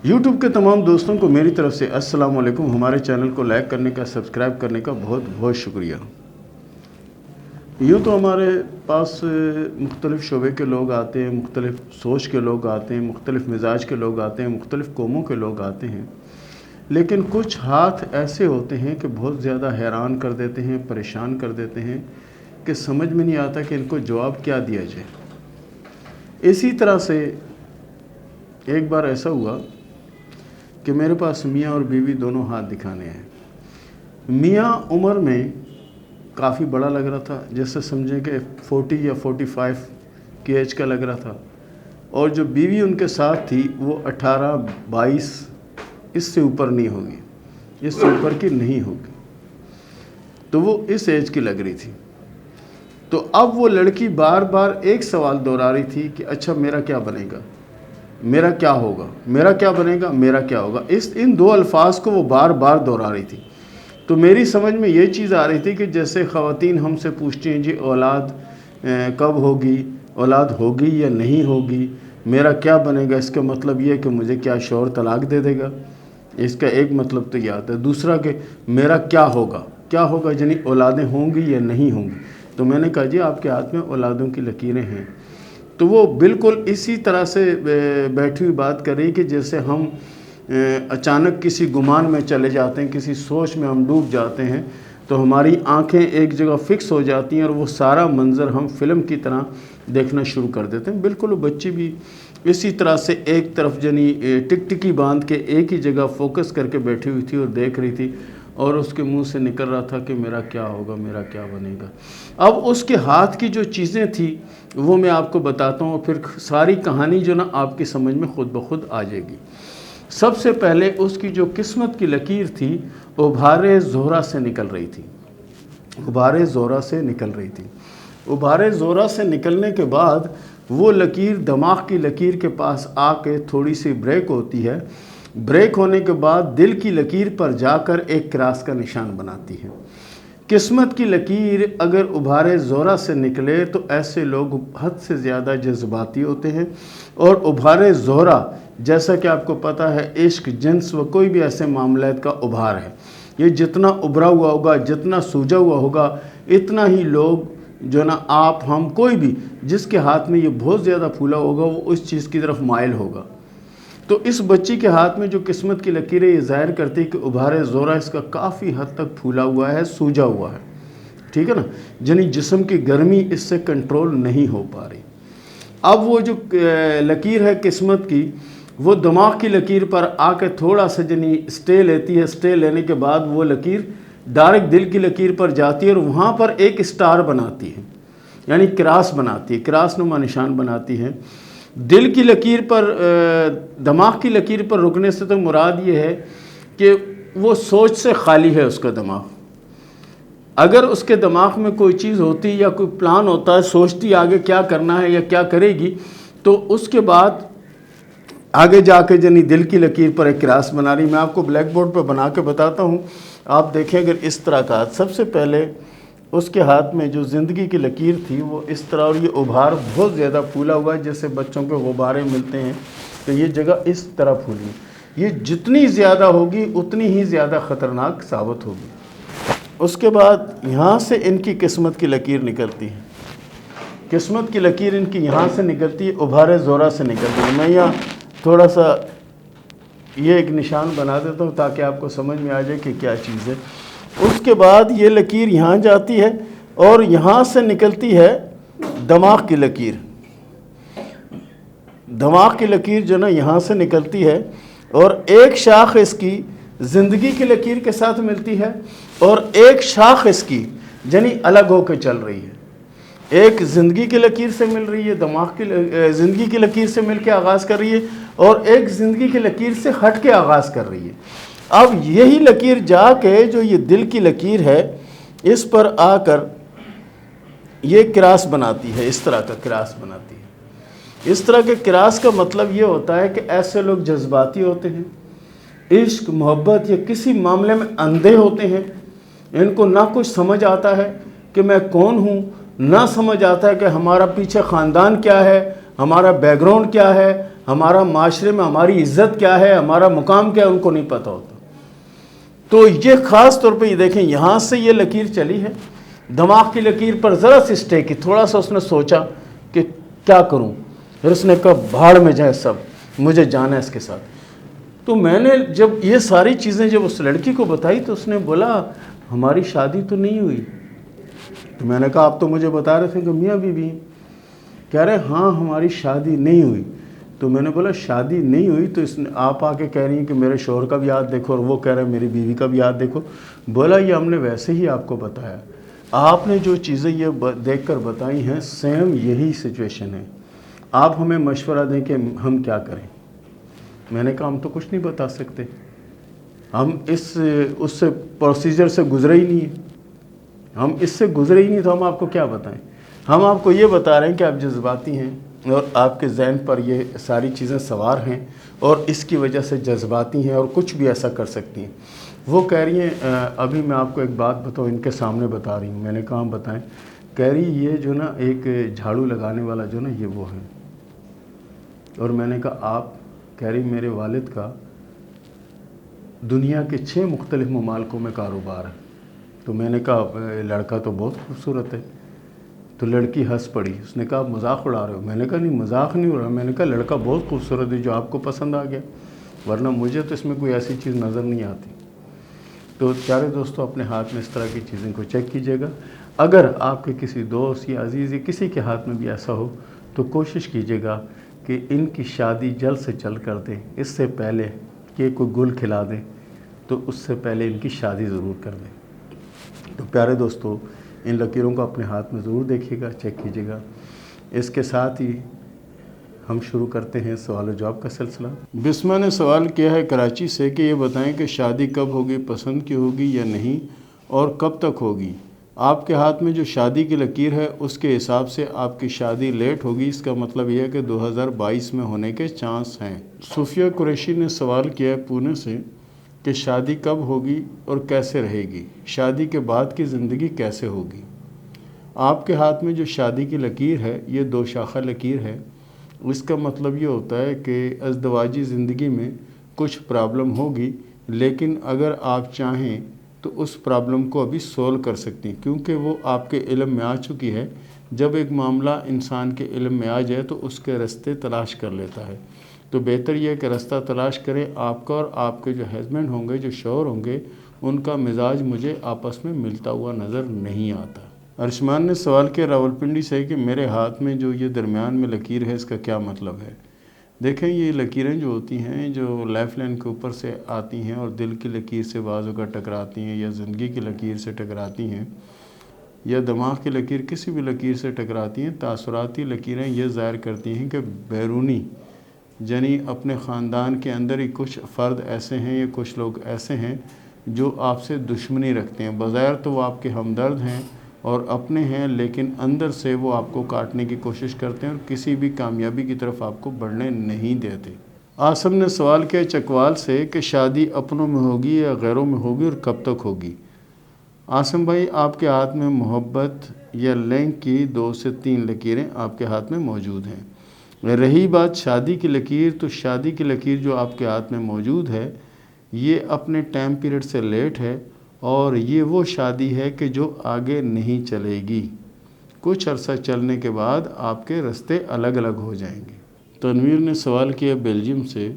YouTube کے تمام دوستوں کو میری طرف سے السلام علیکم۔ ہمارے چینل کو لائک کرنے کا، سبسکرائب کرنے کا بہت بہت شکریہ۔ یوں تو ہمارے پاس مختلف شعبے کے لوگ آتے ہیں، مختلف سوچ کے لوگ آتے ہیں، مختلف مزاج کے لوگ آتے ہیں، مختلف قوموں کے لوگ آتے ہیں، لیکن کچھ ہاتھ ایسے ہوتے ہیں کہ بہت زیادہ حیران کر دیتے ہیں، پریشان کر دیتے ہیں کہ سمجھ میں نہیں آتا کہ ان کو جواب کیا دیا جائے۔ اسی طرح سے ایک بار ایسا ہوا کہ میرے پاس میاں اور بیوی دونوں ہاتھ دکھانے ہیں۔ میاں عمر میں کافی بڑا لگ رہا تھا، جیسے سمجھیں کہ 40 یا 45 کی ایج کا لگ رہا تھا، اور جو بیوی ان کے ساتھ تھی وہ 18-22، اس سے اوپر نہیں ہوگی، اس سے اوپر کی نہیں ہوگی، تو وہ اس ایج کی لگ رہی تھی۔ تو اب وہ لڑکی بار بار ایک سوال دہرا رہی تھی کہ اچھا میرا کیا بنے گا، میرا کیا ہوگا، میرا کیا بنے گا، میرا کیا ہوگا، ان دو الفاظ کو وہ بار بار دہرا رہی تھی۔ تو میری سمجھ میں یہ چیز آ رہی تھی کہ جیسے خواتین ہم سے پوچھتی ہیں جی اولاد کب ہوگی، اولاد ہوگی یا نہیں ہوگی، میرا کیا بنے گا، اس کا مطلب یہ کہ مجھے کیا شوہر طلاق دے دے گا، اس کا ایک مطلب تو یہ آتا ہے۔ دوسرا کہ میرا کیا ہوگا، کیا ہوگا یعنی اولادیں ہوں گی یا نہیں ہوں گی۔ تو میں نے کہا جی آپ کے ہاتھ میں اولادوں کی لکیریں ہیں۔ تو وہ بالکل اسی طرح سے بیٹھی ہوئی بات کر رہی کہ جیسے ہم اچانک کسی گمان میں چلے جاتے ہیں، کسی سوچ میں ہم ڈوب جاتے ہیں، تو ہماری آنکھیں ایک جگہ فکس ہو جاتی ہیں اور وہ سارا منظر ہم فلم کی طرح دیکھنا شروع کر دیتے ہیں۔ بالکل وہ بچی بھی اسی طرح سے ایک طرف یعنی ٹک ٹکی باندھ کے ایک ہی جگہ فوکس کر کے بیٹھی ہوئی تھی اور دیکھ رہی تھی، اور اس کے منہ سے نکل رہا تھا کہ میرا کیا ہوگا، میرا کیا بنے گا۔ اب اس کے ہاتھ کی جو چیزیں تھیں وہ میں آپ کو بتاتا ہوں، اور پھر ساری کہانی جو نا آپ کی سمجھ میں خود بخود آ جائے گی۔ سب سے پہلے اس کی جو قسمت کی لکیر تھی ابھار زہرہ سے نکل رہی تھی، ابھار زہرہ سے نکل رہی تھی۔ ابھار زہرہ سے نکلنے کے بعد وہ لکیر دماغ کی لکیر کے پاس آ کے تھوڑی سی بریک ہوتی ہے، بریک ہونے کے بعد دل کی لکیر پر جا کر ایک کراس کا نشان بناتی ہے۔ قسمت کی لکیر اگر ابھار زہرہ سے نکلے تو ایسے لوگ حد سے زیادہ جذباتی ہوتے ہیں، اور ابھار زہرہ جیسا کہ آپ کو پتہ ہے عشق، جنس و کوئی بھی ایسے معاملات کا ابھار ہے۔ یہ جتنا ابھرا ہوا ہوگا، جتنا سوجا ہوا ہوگا، اتنا ہی لوگ جو نا آپ ہم کوئی بھی جس کے ہاتھ میں یہ بہت زیادہ پھولا ہوگا وہ اس چیز کی طرف مائل ہوگا۔ تو اس بچی کے ہاتھ میں جو قسمت کی لکیریں یہ ظاہر کرتی کہ ابھار زہرہ اس کا کافی حد تک پھولا ہوا ہے، سوجا ہوا ہے، ٹھیک ہے نا، یعنی جسم کی گرمی اس سے کنٹرول نہیں ہو پا رہی۔ اب وہ جو لکیر ہے قسمت کی، وہ دماغ کی لکیر پر آ کے تھوڑا سا یعنی اسٹے لیتی ہے، اسٹے لینے کے بعد وہ لکیر ڈائریکٹ دل کی لکیر پر جاتی ہے اور وہاں پر ایک اسٹار بناتی ہے، یعنی کراس بناتی ہے، کراس نما نشان بناتی ہے۔ دل کی لکیر پر، دماغ کی لکیر پر رکنے سے تو مراد یہ ہے کہ وہ سوچ سے خالی ہے اس کا دماغ۔ اگر اس کے دماغ میں کوئی چیز ہوتی یا کوئی پلان ہوتا ہے، سوچتی آگے کیا کرنا ہے یا کیا کرے گی، تو اس کے بعد آگے جا کے یعنی دل کی لکیر پر ایک کراس بنا رہی۔ میں آپ کو بلیک بورڈ پہ بنا کے بتاتا ہوں، آپ دیکھیں اگر اس طرح کا سب سے پہلے اس کے ہاتھ میں جو زندگی کی لکیر تھی وہ اس طرح، اور یہ ابھار بہت زیادہ پھولا ہوا ہے، جیسے بچوں کے غبارے ملتے ہیں تو یہ جگہ اس طرح پھولی ہے۔ یہ جتنی زیادہ ہوگی اتنی ہی زیادہ خطرناک ثابت ہوگی۔ اس کے بعد یہاں سے ان کی قسمت کی لکیر نکلتی ہے، قسمت کی لکیر ان کی یہاں سے نکلتی ہے، ابھار زہرہ سے نکلتی ہے۔ میں یہاں تھوڑا سا یہ ایک نشان بنا دیتا ہوں تاکہ آپ کو سمجھ میں آ جائے کہ کیا چیز ہے۔ اس کے بعد یہ لکیر یہاں جاتی ہے اور یہاں سے نکلتی ہے دماغ کی لکیر۔ دماغ کی لکیر جو نا یہاں سے نکلتی ہے اور ایک شاخ اس کی زندگی کی لکیر کے ساتھ ملتی ہے اور ایک شاخ اس کی یعنی الگ ہو کے چل رہی ہے۔ ایک زندگی کی لکیر سے مل رہی ہے، دماغ کی زندگی کی لکیر سے مل کے آغاز کر رہی ہے، اور ایک زندگی کی لکیر سے ہٹ کے آغاز کر رہی ہے۔ اب یہی لکیر جا کے جو یہ دل کی لکیر ہے اس پر آ کر یہ کراس بناتی ہے، اس طرح کا کراس بناتی ہے۔ اس طرح کے کراس کا مطلب یہ ہوتا ہے کہ ایسے لوگ جذباتی ہوتے ہیں، عشق، محبت یا کسی معاملے میں اندھے ہوتے ہیں، ان کو نہ کچھ سمجھ آتا ہے کہ میں کون ہوں، نہ سمجھ آتا ہے کہ ہمارا پیچھے خاندان کیا ہے، ہمارا بیک گراؤنڈ کیا ہے، ہمارا معاشرے میں ہماری عزت کیا ہے، ہمارا مقام کیا ہے، ان کو نہیں پتہ ہوتا۔ تو یہ خاص طور پہ یہ دیکھیں، یہاں سے یہ لکیر چلی ہے، دماغ کی لکیر پر ذرا سی اسٹے کی، تھوڑا سا اس نے سوچا کہ کیا کروں، پھر اس نے کہا بھاڑ میں جائے سب، مجھے جانا ہے اس کے ساتھ۔ تو میں نے جب یہ ساری چیزیں جب اس لڑکی کو بتائی تو اس نے بولا ہماری شادی تو نہیں ہوئی۔ تو میں نے کہا آپ تو مجھے بتا رہے تھے کہ میاں بیوی ہیں۔ کہہ رہے ہاں ہماری شادی نہیں ہوئی۔ تو میں نے بولا شادی نہیں ہوئی تو اس نے آپ آ کے کہہ رہی ہیں کہ میرے شوہر کا بھی یاد دیکھو، اور وہ کہہ رہے ہیں میری بیوی کا بھی یاد دیکھو۔ بولا یہ ہم نے ویسے ہی آپ کو بتایا، آپ نے جو چیزیں یہ دیکھ کر بتائی ہیں سیم یہی سچویشن ہے، آپ ہمیں مشورہ دیں کہ ہم کیا کریں۔ میں نے کہا ہم تو کچھ نہیں بتا سکتے، ہم اس سے پروسیجر سے گزرے ہی نہیں ہیں، ہم اس سے گزرے ہی نہیں، تو ہم آپ کو کیا بتائیں۔ ہم آپ کو یہ بتا رہے ہیں کہ آپ جذباتی ہیں اور آپ کے ذہن پر یہ ساری چیزیں سوار ہیں اور اس کی وجہ سے جذباتی ہیں اور کچھ بھی ایسا کر سکتی ہیں۔ وہ کہہ رہی ہیں ابھی میں آپ کو ایک بات بتاؤں، ان کے سامنے بتا رہی ہوں۔ میں نے کہا بتائیں۔ کہہ رہی یہ جو نا ایک جھاڑو لگانے والا جو نا یہ وہ ہے، اور میں نے کہا آپ، کہہ رہی میرے والد کا دنیا کے 6 مختلف ممالکوں میں کاروبار ہے۔ تو میں نے کہا لڑکا تو بہت خوبصورت ہے۔ تو لڑکی ہنس پڑی، اس نے کہا آپ مذاق اڑا رہے ہو۔ میں نے کہا نہیں مذاق نہیں ہو رہا، میں نے کہا لڑکا بہت خوبصورت ہے جو آپ کو پسند آ گیا، ورنہ مجھے تو اس میں کوئی ایسی چیز نظر نہیں آتی۔ تو پیارے دوستو اپنے ہاتھ میں اس طرح کی چیزیں کو چیک کیجیے گا۔ اگر آپ کے کسی دوست یا عزیز یا کسی کے ہاتھ میں بھی ایسا ہو تو کوشش کیجیے گا کہ ان کی شادی جلد سے جلد کر دیں، اس سے پہلے کہ کوئی گل کھلا دیں، تو اس سے پہلے ان کی شادی ضرور کر دیں۔ تو پیارے دوستو ان لکیروں کو اپنے ہاتھ میں ضرور دیکھیے گا، چیک کیجیے گا۔ اس کے ساتھ ہی ہم شروع کرتے ہیں سوال و جواب کا سلسلہ۔ بسمہ نے سوال کیا ہے کراچی سے کہ یہ بتائیں کہ شادی کب ہوگی، پسند کی ہوگی یا نہیں، اور کب تک ہوگی؟ آپ کے ہاتھ میں جو شادی کی لکیر ہے اس کے حساب سے آپ کی شادی لیٹ ہوگی، اس کا مطلب یہ ہے کہ 2022 میں ہونے کے چانس ہیں۔ صوفیہ قریشی نے سوال کیا ہے پونے سے کہ شادی کب ہوگی اور کیسے رہے گی، شادی کے بعد کی زندگی کیسے ہوگی؟ آپ کے ہاتھ میں جو شادی کی لکیر ہے یہ 2 شاخہ لکیر ہے۔ اس کا مطلب یہ ہوتا ہے کہ ازدواجی زندگی میں کچھ پرابلم ہوگی، لیکن اگر آپ چاہیں تو اس پرابلم کو ابھی سولو کر سکتی ہیں، کیونکہ وہ آپ کے علم میں آ چکی ہے۔ جب ایک معاملہ انسان کے علم میں آ جائے تو اس کے راستے تلاش کر لیتا ہے، تو بہتر یہ ہے کہ راستہ تلاش کریں۔ آپ کا اور آپ کے جو ہسبینڈ ہوں گے، جو شوہر ہوں گے، ان کا مزاج مجھے آپس میں ملتا ہوا نظر نہیں آتا۔ ارشمان نے سوال کیا راولپنڈی سے کہ میرے ہاتھ میں جو یہ درمیان میں لکیر ہے اس کا کیا مطلب ہے؟ دیکھیں یہ لکیریں جو ہوتی ہیں جو لائف لائن کے اوپر سے آتی ہیں اور دل کی لکیر سے بعض اوقات ٹکراتی ہیں، یا زندگی کی لکیر سے ٹکراتی ہیں، یا دماغ کی لکیر کسی بھی لکیر سے ٹکراتی ہیں، تاثراتی لکیریں یہ ظاہر کرتی ہیں کہ بیرونی یعنی اپنے خاندان کے اندر ہی کچھ فرد ایسے ہیں یا کچھ لوگ ایسے ہیں جو آپ سے دشمنی رکھتے ہیں۔ بظاہر تو وہ آپ کے ہمدرد ہیں اور اپنے ہیں، لیکن اندر سے وہ آپ کو کاٹنے کی کوشش کرتے ہیں اور کسی بھی کامیابی کی طرف آپ کو بڑھنے نہیں دیتے۔ آصم نے سوال کیا چکوال سے کہ شادی اپنوں میں ہوگی یا غیروں میں ہوگی اور کب تک ہوگی؟ آصم بھائی آپ کے ہاتھ میں محبت یا لنک کی 2 سے 3 لکیریں آپ کے ہاتھ میں موجود ہیں۔ رہی بات شادی کی لکیر، تو شادی کی لکیر جو آپ کے ہاتھ میں موجود ہے یہ اپنے ٹائم پیریڈ سے لیٹ ہے، اور یہ وہ شادی ہے کہ جو آگے نہیں چلے گی۔ کچھ عرصہ چلنے کے بعد آپ کے راستے الگ الگ ہو جائیں گے۔ تنویر نے سوال کیا بیلجیم سے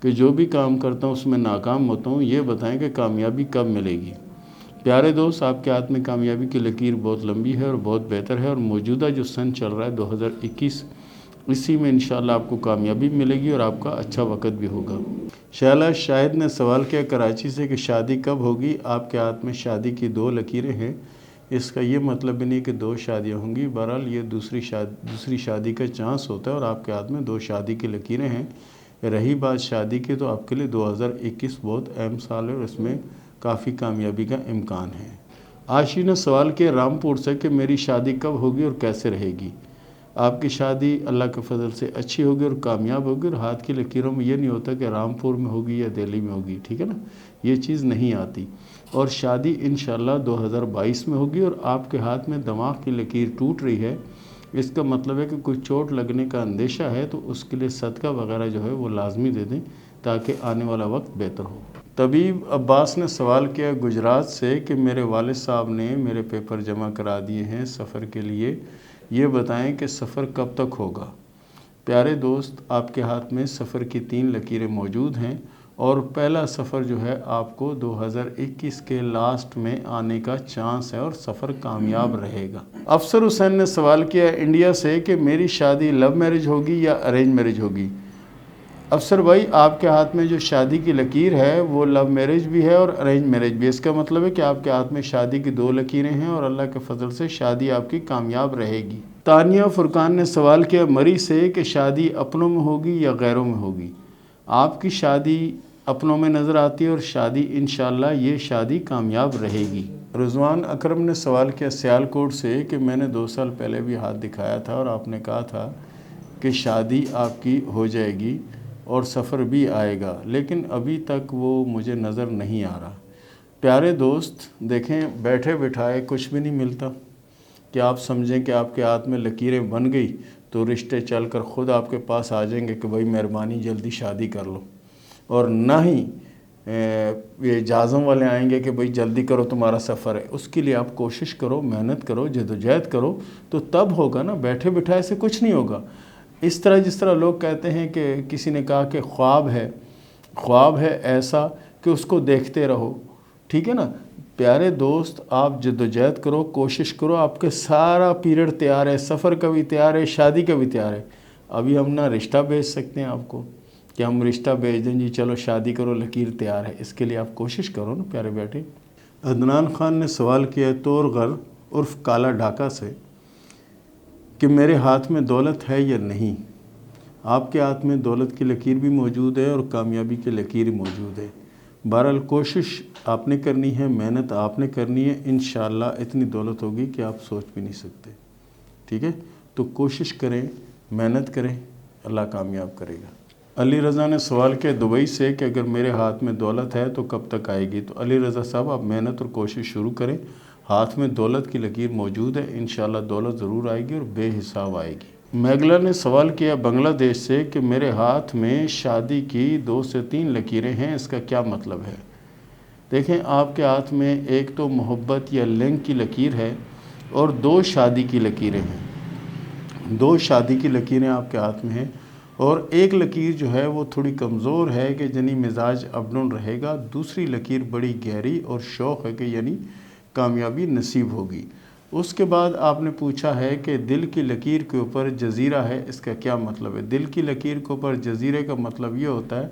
کہ جو بھی کام کرتا ہوں اس میں ناکام ہوتا ہوں، یہ بتائیں کہ کامیابی کب ملے گی؟ پیارے دوست آپ کے ہاتھ میں کامیابی کی لکیر بہت لمبی ہے اور بہت بہتر ہے، اور موجودہ جو سن چل رہا ہے 2021، اسی میں انشاءاللہ آپ کو کامیابی ملے گی اور آپ کا اچھا وقت بھی ہوگا۔ شعلہ شاہد نے سوال کیا کراچی سے کہ شادی کب ہوگی؟ آپ کے ہاتھ میں شادی کی 2 لکیریں ہیں، اس کا یہ مطلب بھی نہیں کہ 2 شادیاں ہوں گی، بہرحال یہ دوسری شادی کا چانس ہوتا ہے، اور آپ کے ہاتھ میں 2 شادی کی لکیریں ہیں۔ رہی بات شادی کی، تو آپ کے لیے 2021 بہت اہم سال ہے اور اس میں کافی کامیابی کا امکان ہے۔ عاشی نے سوال کیا رامپور سے کہ میری شادی کب ہوگی اور کیسے رہے گی؟ آپ کی شادی اللہ کے فضل سے اچھی ہوگی اور کامیاب ہوگی، اور ہاتھ کی لکیروں میں یہ نہیں ہوتا کہ رامپور میں ہوگی یا دہلی میں ہوگی، ٹھیک ہے نا، یہ چیز نہیں آتی، اور شادی انشاءاللہ 2022 میں ہوگی۔ اور آپ کے ہاتھ میں دماغ کی لکیر ٹوٹ رہی ہے، اس کا مطلب ہے کہ کوئی چوٹ لگنے کا اندیشہ ہے تو اس کے لیے صدقہ وغیرہ جو ہے وہ لازمی دے دیں تاکہ آنے والا وقت بہتر ہو۔ طبیب عباس نے سوال کیا گجرات سے کہ میرے والد صاحب نے میرے پیپر جمع کرا دیے ہیں سفر کے لیے، یہ بتائیں کہ سفر کب تک ہوگا؟ پیارے دوست، آپ کے ہاتھ میں سفر کی 3 لکیریں موجود ہیں اور پہلا سفر جو ہے آپ کو 2021 کے لاسٹ میں آنے کا چانس ہے اور سفر کامیاب رہے گا۔ افسر حسین نے سوال کیا انڈیا سے کہ میری شادی لو میرج ہوگی یا ارینج میرج ہوگی؟ افسر بھائی، آپ کے ہاتھ میں جو شادی کی لکیر ہے وہ لو میرج بھی ہے اور ارینج میرج بھی ہے۔ اس کا مطلب ہے کہ آپ کے ہاتھ میں شادی کی 2 لکیریں ہیں اور اللہ کے فضل سے شادی آپ کی کامیاب رہے گی۔ تانیہ فرقان نے سوال کیا مری سے کہ شادی اپنوں میں ہوگی یا غیروں میں ہوگی؟ آپ کی شادی اپنوں میں نظر آتی ہے اور شادی انشاءاللہ یہ شادی کامیاب رہے گی۔ رضوان اکرم نے سوال کیا سیالکوٹ سے کہ میں نے 2 سال پہلے بھی ہاتھ دکھایا تھا اور آپ نے کہا تھا کہ شادی آپ کی ہو جائے گی اور سفر بھی آئے گا، لیکن ابھی تک وہ مجھے نظر نہیں آ رہا۔ پیارے دوست دیکھیں، بیٹھے بٹھائے کچھ بھی نہیں ملتا کہ آپ سمجھیں کہ آپ کے ہاتھ میں لکیریں بن گئی تو رشتے چل کر خود آپ کے پاس آ جائیں گے کہ بھائی مہربانی جلدی شادی کر لو، اور نہ ہی یہ جہازوں والے آئیں گے کہ بھائی جلدی کرو تمہارا سفر ہے۔ اس کے لیے آپ کوشش کرو، محنت کرو، جدوجہد کرو تو تب ہوگا نا، بیٹھے بٹھائے سے کچھ نہیں ہوگا۔ اس طرح جس طرح لوگ کہتے ہیں کہ کسی نے کہا کہ خواب ہے ایسا کہ اس کو دیکھتے رہو، ٹھیک ہے نا؟ پیارے دوست، آپ جدوجہد کرو، کوشش کرو، آپ کے سارا پیریڈ تیار ہے، سفر کا بھی تیار ہے، شادی کا بھی تیار ہے۔ ابھی ہم نہ رشتہ بھیج سکتے ہیں آپ کو کہ ہم رشتہ بھیج دیں جی چلو شادی کرو، لکیر تیار ہے، اس کے لیے آپ کوشش کرو نا پیارے بیٹے۔ عدنان خان نے سوال کیا تورغر عرف کالا ڈھاکہ سے کہ میرے ہاتھ میں دولت ہے یا نہیں؟ آپ کے ہاتھ میں دولت کی لکیر بھی موجود ہے اور کامیابی کی لکیر موجود ہے۔ بہرحال کوشش آپ نے کرنی ہے، محنت آپ نے کرنی ہے، انشاءاللہ اتنی دولت ہوگی کہ آپ سوچ بھی نہیں سکتے، ٹھیک ہے؟ تو کوشش کریں، محنت کریں، اللہ کامیاب کرے گا۔ علی رضا نے سوال کیا دبئی سے کہ اگر میرے ہاتھ میں دولت ہے تو کب تک آئے گی؟ تو علی رضا صاحب، آپ محنت اور کوشش شروع کریں، ہاتھ میں دولت کی لکیر موجود ہے، انشاءاللہ دولت ضرور آئے گی اور بے حساب آئے گی۔ میگلا نے سوال کیا بنگلہ دیش سے کہ میرے ہاتھ میں شادی کی 2 سے 3 لکیریں ہیں، اس کا کیا مطلب ہے؟ دیکھیں، آپ کے ہاتھ میں ایک تو محبت یا لنگ کی لکیر ہے اور 2 شادی کی لکیریں ہیں۔ 2 شادی کی لکیریں آپ کے ہاتھ میں ہیں اور ایک لکیر جو ہے وہ تھوڑی کمزور ہے کہ یعنی مزاج اپ ڈاؤن رہے گا، دوسری لکیر بڑی گہری اور شوق ہے کہ یعنی کامیابی نصیب ہوگی۔ اس کے بعد آپ نے پوچھا ہے کہ دل کی لکیر کے اوپر جزیرہ ہے، اس کا کیا مطلب ہے؟ دل کی لکیر کے اوپر جزیرے کا مطلب یہ ہوتا ہے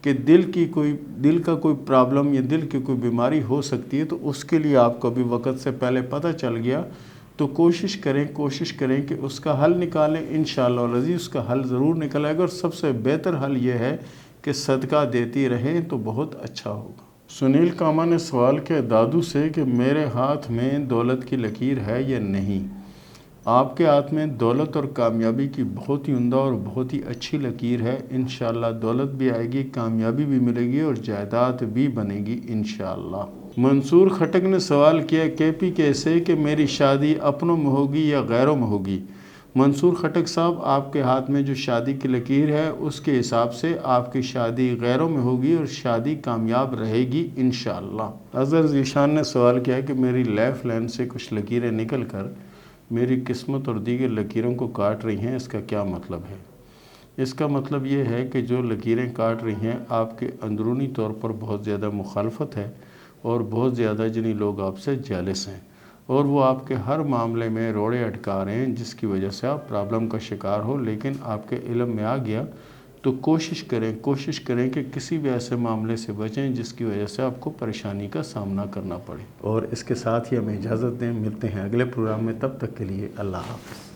کہ دل کا کوئی پرابلم یا دل کی کوئی بیماری ہو سکتی ہے، تو اس کے لیے آپ کو بھی وقت سے پہلے پتہ چل گیا تو کوشش کریں کہ اس کا حل نکالیں، انشاءاللہ العزیز اس کا حل ضرور نکل آئے گا، اور سب سے بہتر حل یہ ہے کہ صدقہ دیتی رہیں تو بہت اچھا ہوگا۔ سنیل کاما نے سوال کیا دادو سے کہ میرے ہاتھ میں دولت کی لکیر ہے یا نہیں؟ آپ کے ہاتھ میں دولت اور کامیابی کی بہت ہی عمدہ اور بہت ہی اچھی لکیر ہے، انشاءاللہ دولت بھی آئے گی، کامیابی بھی ملے گی اور جائیداد بھی بنے گی انشاءاللہ۔ منصور خٹک نے سوال کیا KPK سے کہ میری شادی اپنوں میں ہوگی یا غیروں میں ہوگی؟ منصور خٹک صاحب، آپ کے ہاتھ میں جو شادی کی لکیر ہے اس کے حساب سے آپ کی شادی غیروں میں ہوگی اور شادی کامیاب رہے گی انشاءاللہ۔ اظہر ذیشان نے سوال کیا کہ میری لیف لائن سے کچھ لکیریں نکل کر میری قسمت اور دیگر لکیروں کو کاٹ رہی ہیں، اس کا کیا مطلب ہے؟ اس کا مطلب یہ ہے کہ جو لکیریں کاٹ رہی ہیں آپ کے اندرونی طور پر بہت زیادہ مخالفت ہے اور بہت زیادہ جنہیں لوگ آپ سے جیلس ہیں اور وہ آپ کے ہر معاملے میں روڑے اٹکا رہے ہیں جس کی وجہ سے آپ پرابلم کا شکار ہو، لیکن آپ کے علم میں آ گیا تو کوشش کریں کہ کسی بھی ایسے معاملے سے بچیں جس کی وجہ سے آپ کو پریشانی کا سامنا کرنا پڑے۔ اور اس کے ساتھ ہی ہمیں اجازت دیں، ملتے ہیں اگلے پروگرام میں، تب تک کے لیے اللہ حافظ۔